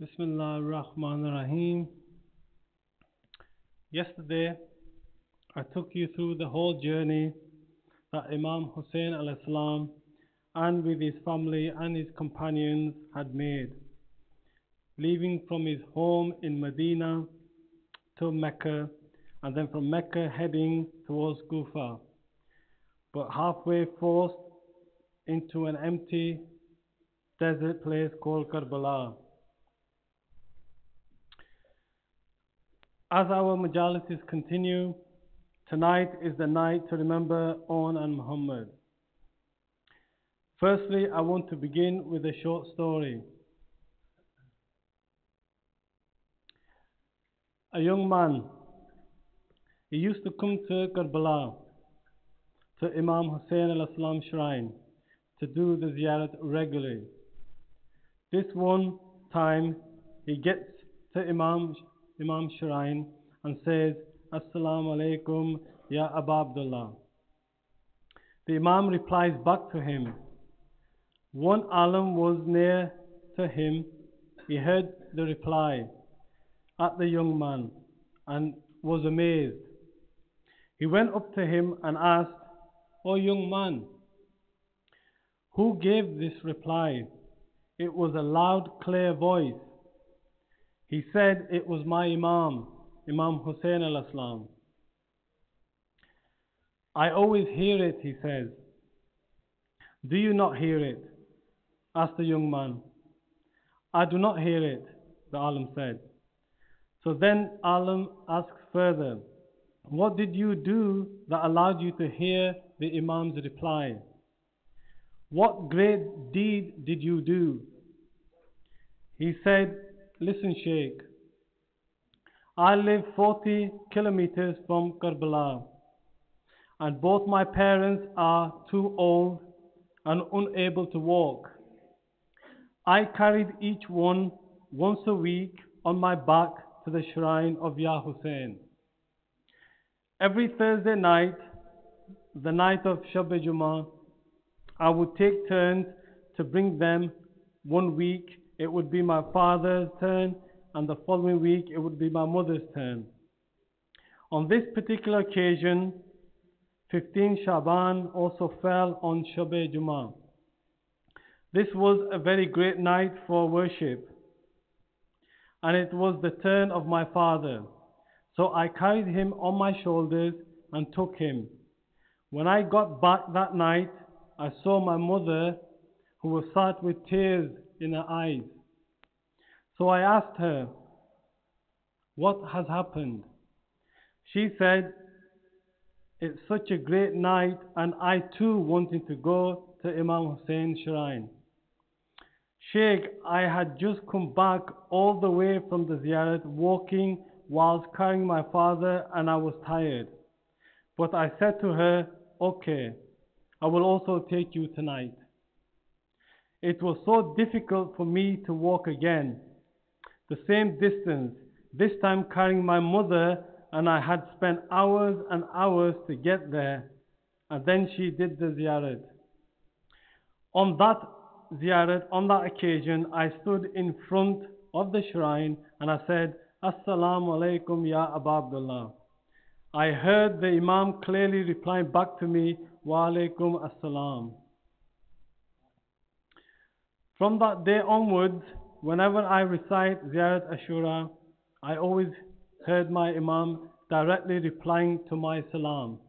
Bismillah ar-Rahman ar-Rahim. Yesterday, I took you through the whole journey that Imam Hussain al-Islam and with his family and his companions had made, leaving from his home in Medina to Mecca, and then from Mecca heading towards Kufa, but halfway forced into an empty desert place called Karbala. As our majalises continue, tonight is the night to remember On and Muhammad. Firstly, I want to begin with a short story. A young man, he used to come to Karbala, to Imam Hussain al-Islam shrine, to do the ziyarat regularly. This one time, he gets to Imam shrine and says, Assalamu alaikum, Ya Abu Abdullah. The Imam replies back to him. One alim was near to him. He heard the reply at the young man and was amazed. He went up to him and asked, O young man, who gave this reply? It was a loud, clear voice. He said, it was my Imam Hussain al-Islam. I always hear it, he says. Do you not hear it? Asked the young man. I do not hear it, the alim said. So then alim asked further, what did you do that allowed you to hear the Imam's reply? What great deed did you do? He said, listen, Sheikh, I live 40 kilometers from Karbala, and both my parents are too old and unable to walk. I carried each one once a week on my back to the shrine of Ya Hussain. Every Thursday night, the night of Shab-e-Jummah, I would take turns to bring them. One week it would be my father's turn, and the following week it would be my mother's turn. On this particular occasion, 15 Shaban also fell on Shab-e-Jummah. This was a very great night for worship, and it was the turn of my father. So I carried him on my shoulders and took him. When I got back that night, I saw my mother, who was sat with tears in her eyes. So I asked her, what has happened? She said, it's such a great night and I too wanted to go to Imam Hussein's shrine. Sheikh, I had just come back all the way from the ziyarat walking whilst carrying my father and I was tired. But I said to her, okay, I will also take you tonight. It was so difficult for me to walk again. The same distance, this time carrying my mother, and I had spent hours and hours to get there. And then she did the ziyarat. On that occasion, I stood in front of the shrine and I said, Assalamu alaikum ya Abu Abdullah. I heard the Imam clearly replying back to me, Wa alaikum assalam. From that day onwards, whenever I recite Ziyarat Ashura, I always heard my Imam directly replying to my salam.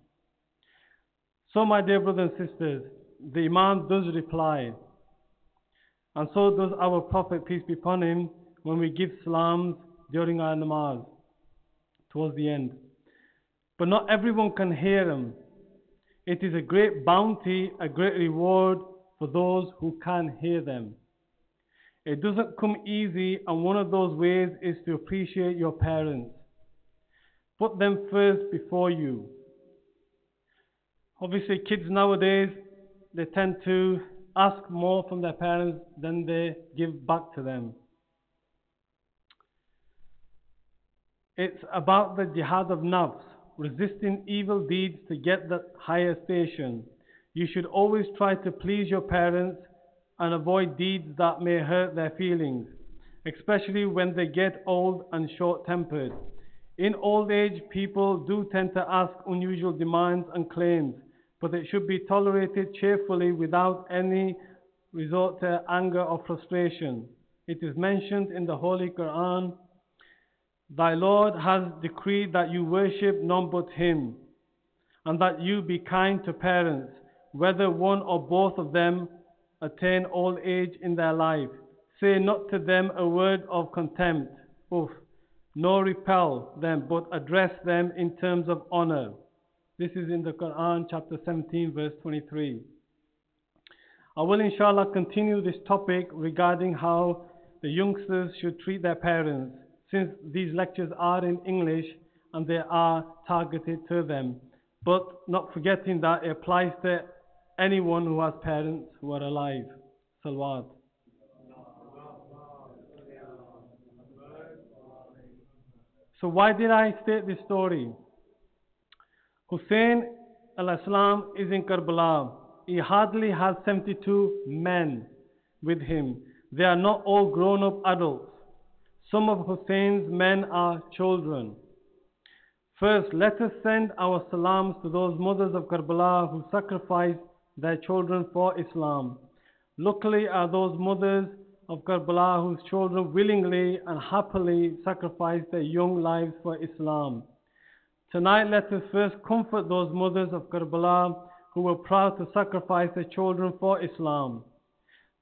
So my dear brothers and sisters, the Imam does reply, and so does our Prophet, peace be upon him, when we give salams during our namaz, towards the end. But not everyone can hear him. It is a great bounty, a great reward for those who can hear them. It doesn't come easy, and one of those ways is to appreciate your parents. Put them first before you. Obviously, kids nowadays, they tend to ask more from their parents than they give back to them. It's about the jihad of nafs, resisting evil deeds to get the higher station. You should always try to please your parents and avoid deeds that may hurt their feelings. especially when they get old and short-tempered. In old age, people do tend to ask unusual demands and claims, but it should be tolerated cheerfully without any resort to anger or frustration. It is mentioned in the Holy Quran, "Thy Lord has decreed that you worship none but Him, and that you be kind to parents, whether one or both of them attain old age in their life. Say not to them a word of contempt, oof, nor repel them, but address them in terms of honor." This is in the Quran, chapter 17, verse 23. I will inshallah continue this topic regarding how the youngsters should treat their parents, since these lectures are in English and they are targeted to them, but not forgetting that it applies to anyone who has parents who are alive. Salawat. So why did I state this story? Hussein al-Islam is in Karbala. He hardly has 72 men with him. They are not all grown-up adults. Some of Hussein's men are children. First, let us send our salams to those mothers of Karbala who sacrificed their children for Islam. Luckily are those mothers of Karbala whose children willingly and happily sacrificed their young lives for Islam. Tonight, let us first comfort those mothers of Karbala who were proud to sacrifice their children for Islam.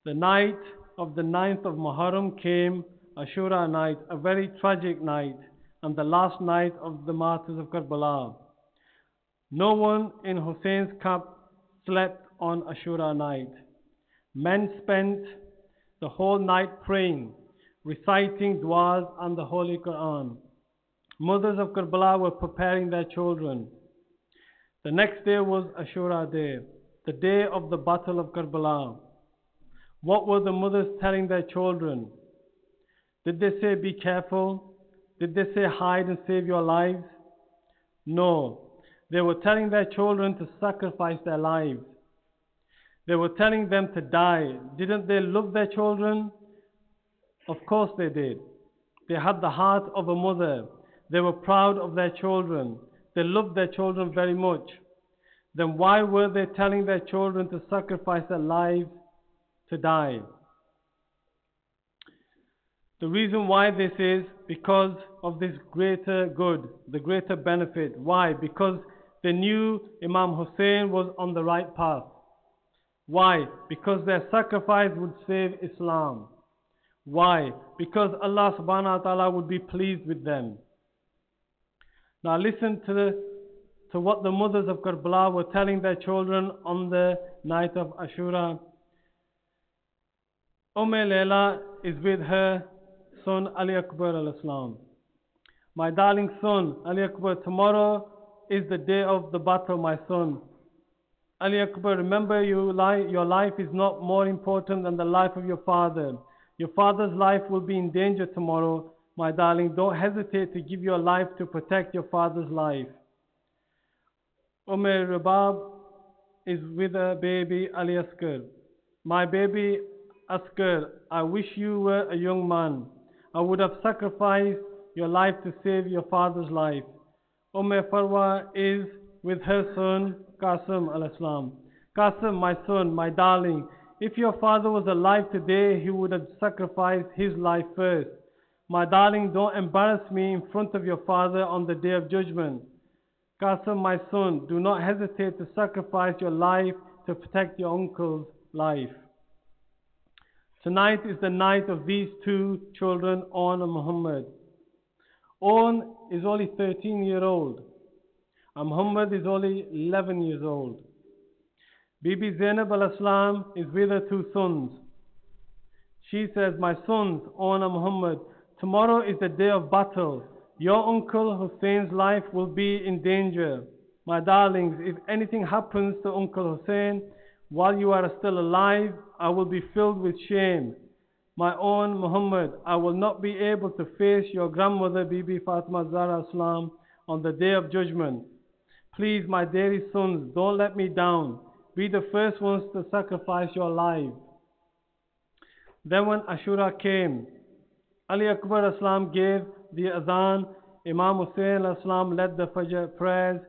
The night of the 9th of Muharram came, Ashura night, a very tragic night, and the last night of the martyrs of Karbala. No one in Hussein's camp slept on Ashura night. Men spent the whole night praying, reciting du'as and the Holy Quran. Mothers of Karbala were preparing their children. The next day was Ashura day, the day of the battle of Karbala. What were the mothers telling their children? Did they say, "Be careful"? Did they say, "Hide and save your lives"? No. They were telling their children to sacrifice their lives. They were telling them to die. Didn't they love their children? Of course they did. They had the heart of a mother. They were proud of their children. They loved their children very much. Then why were they telling their children to sacrifice their lives to die? The reason why this is because of this greater good, the greater benefit. Why? Because they knew Imam Hussein was on the right path. Why? Because their sacrifice would save Islam. Why? Because Allah subhanahu wa ta'ala would be pleased with them. Now listen to what the mothers of Karbala were telling their children on the night of Ashura. Layla is with her son Ali Akbar al-Islam. "My darling son, Ali Akbar, tomorrow is the day of the battle, my son. Ali Akbar, remember your life is not more important than the life of your father. Your father's life will be in danger tomorrow. My darling, don't hesitate to give your life to protect your father's life." Rabab is with her baby Ali Asghar. "My baby Asghar, I wish you were a young man. I would have sacrificed your life to save your father's life." Farwa is with her son Qasim al-Islam. "Qasim, my son, my darling, if your father was alive today, he would have sacrificed his life first. My darling, don't embarrass me in front of your father on the day of judgment. Qasim, my son, do not hesitate to sacrifice your life to protect your uncle's life." Tonight is the night of these two children, Owen and Muhammad. Owen is only 13-year-old, and Muhammad is only 11 years old. Bibi Zainab al-Islam is with her two sons. She says, "My sons, Owen and Muhammad, tomorrow is the day of battle. Your uncle Hussein's life will be in danger. My darlings, if anything happens to Uncle Hussein while you are still alive, I will be filled with shame. My own Muhammad, I will not be able to face your grandmother Bibi Fatima Zahra Islam on the day of judgment. Please, my dearest sons, don't let me down. Be the first ones to sacrifice your lives." Then when Ashura came, Ali Akbar Islam gave the adhan. Imam Hussain Islam led the Fajr prayers.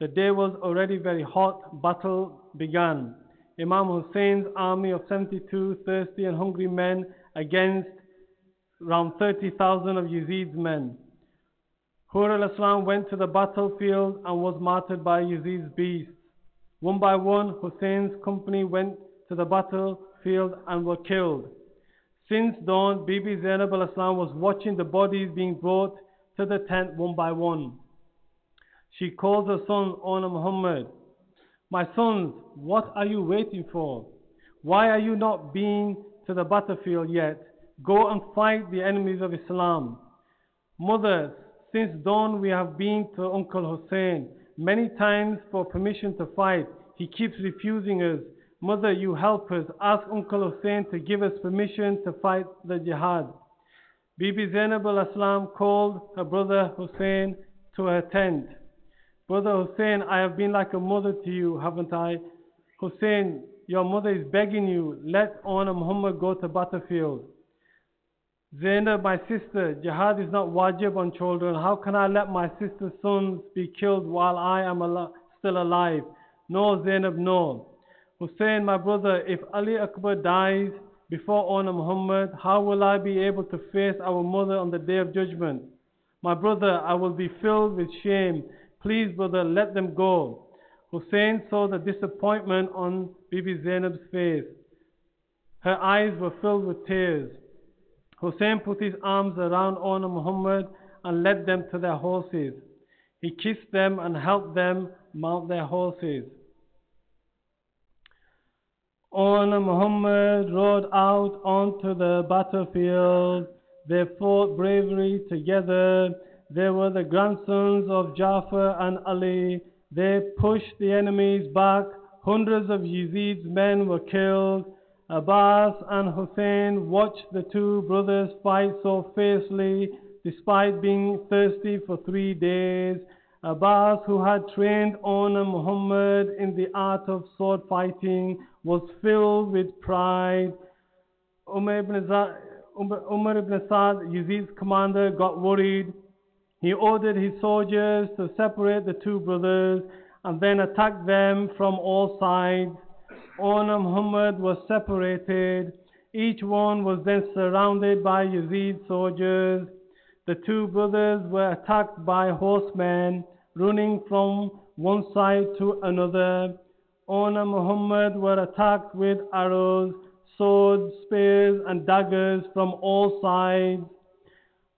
The day was already very hot. Battle began. Imam Hussein's army of 72 thirsty and hungry men against around 30,000 of Yazid's men. Hur al-Islam went to the battlefield and was martyred by Yazid's beasts. One by one, Hussein's company went to the battlefield and were killed. Since dawn, Bibi Zainab al-Islam was watching the bodies being brought to the tent one by one. She called her son, O Muhammad, my sons, what are you waiting for? Why are you not being to the battlefield yet? Go and fight the enemies of Islam. Mother, since dawn we have been to Uncle Hussein many times for permission to fight. He keeps refusing us. Mother, you help us. Ask Uncle Hussein to give us permission to fight the jihad. Bibi Zainab al-Islam called her brother Hussein to her tent. Brother Hussein, I have been like a mother to you, haven't I? Hussein, your mother is begging you, let Ona Muhammad go to battlefield. Zainab, my sister, jihad is not wajib on children. How can I let my sister's sons be killed while I am still alive? No, Zainab, no. Hussein, my brother, if Ali Akbar dies before Ona Muhammad, how will I be able to face our mother on the day of judgment? My brother, I will be filled with shame. Please, brother, let them go. Hussein saw the disappointment on Bibi Zainab's face. Her eyes were filled with tears. Hussein put his arms around Ona Muhammad and led them to their horses. He kissed them and helped them mount their horses. Ona Muhammad rode out onto the battlefield. They fought bravely together. They were the grandsons of Jafar and Ali. They pushed the enemies back. Hundreds of Yazid's men were killed. Abbas and Hussein watched the two brothers fight so fiercely despite being thirsty for 3 days. Abbas, who had trained Ona Muhammad in the art of sword fighting, was filled with pride. Umar ibn Sa'd, Yazid's commander, got worried. He ordered his soldiers to separate the two brothers and then attack them from all sides. Ona Muhammad was separated. Each one was then surrounded by Yazid soldiers. The two brothers were attacked by horsemen running from one side to another. Ona Muhammad were attacked with arrows, swords, spears and daggers from all sides.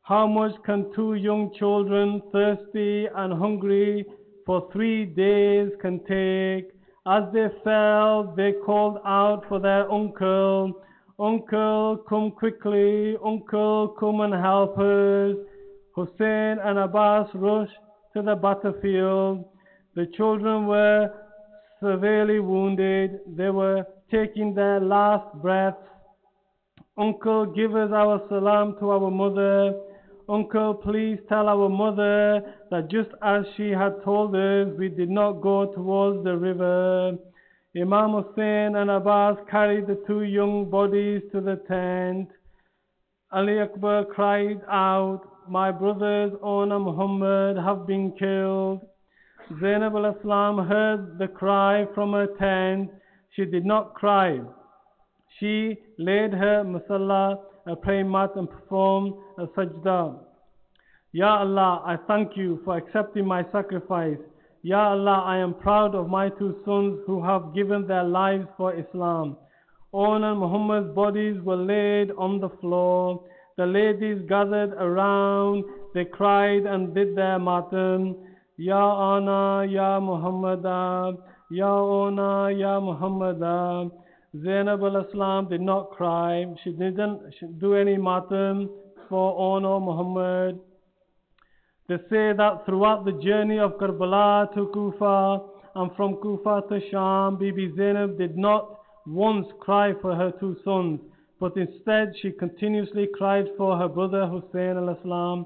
How much can two young children, thirsty and hungry for 3 days, can take? As they fell, they called out for their uncle. Uncle, come quickly. Uncle, come and help us. Hussein and Abbas rushed to the battlefield. The children were severely wounded. They were taking their last breaths. Uncle, give us our salam to our mother. Uncle, please tell our mother that just as she had told us, we did not go towards the river. Imam Hussain and Abbas carried the two young bodies to the tent. Ali Akbar cried out, my brothers Ona Muhammad have been killed. Zainab al-Islam heard the cry from her tent. She did not cry. She laid her musalla, a praying mat, and performed a sajda. Ya Allah, I thank you for accepting my sacrifice. Ya Allah, I am proud of my two sons who have given their lives for Islam. Ona and Muhammad's bodies were laid on the floor. The ladies gathered around. They cried and did their matam. Ya Ana, Ya Muhammada, Ya Ona, Ya Muhammada. Zainab al-Islam did not cry. She didn't do any matam for Ona Muhammad. They say that throughout the journey of Karbala to Kufa and from Kufa to Sham, Bibi Zainab did not once cry for her two sons, but instead she continuously cried for her brother Hussein al-Islam.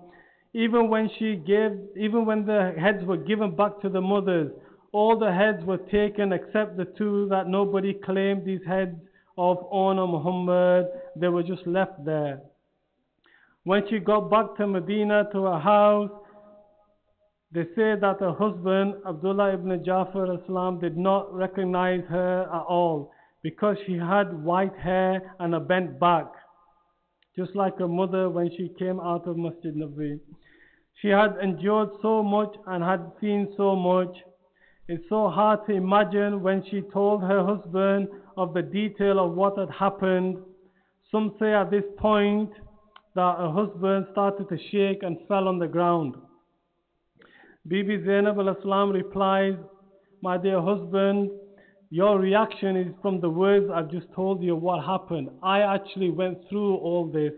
Even when the heads were given back to the mothers, all the heads were taken except the two that nobody claimed these heads of Ona Muhammad. They were just left there. When she got back to Medina to her house, they say that her husband, Abdullah ibn Jafar Islam, did not recognize her at all because she had white hair and a bent back, just like her mother when she came out of Masjid Nabi. She had endured so much and had seen so much. It's so hard to imagine when she told her husband of the detail of what had happened. Some say at this point that her husband started to shake and fell on the ground. Bibi Zainab al-Islam replies, "My dear husband, your reaction is from the words I've just told you of what happened. I actually went through all this."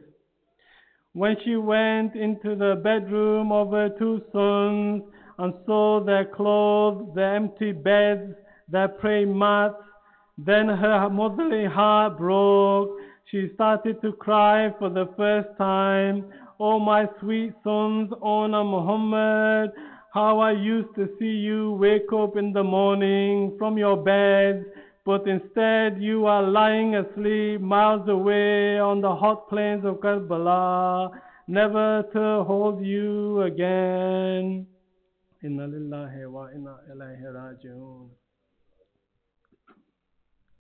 When she went into the bedroom of her two sons and saw their clothes, their empty beds, their prayer mats, then her motherly heart broke. She started to cry for the first time. "Oh my sweet sons, Ona Muhammad, how I used to see you wake up in the morning from your beds, but instead you are lying asleep miles away on the hot plains of Karbala, never to hold you again." Inna lillahi wa inna ilayhi raji'un.